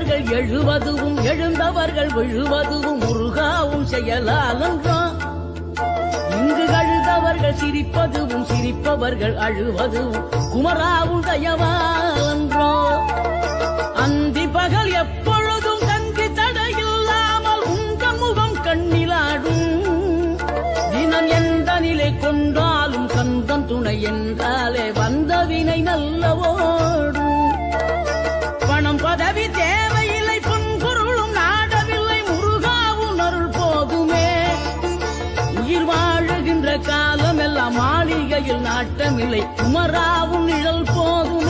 எழுந்தவர்கள் எழுவதுவும் எழுந்தவர்கள் விழுவதுவும் முருகாவும் செயலாலன்றான். இங்கு அழுதவர்கள் சிரிப்பதுவும் சிரிப்பவர்கள் அழுவதுவும் குமராவும் தயவாலன்றோ. அந்தி பகல் எப்பொழுதும் தங்கி தடையில்லாமல் உங்கள் முகம் கண்ணிலாடும். தினம் எந்த நிலை கொண்டாலும் கந்தன் துணை என்றாலே வந்த வினை நல்லவோடும். பணம் பதவி தேவையில்லை பொன்பொருளும் நாடவில்லை முருகாவும் அருள் போதுமே. உயிர் வாழுகின்ற காலம் எல்லாம் மாளிகையில் நாட்டமில்லை குமராவும் நிழல் போதும்.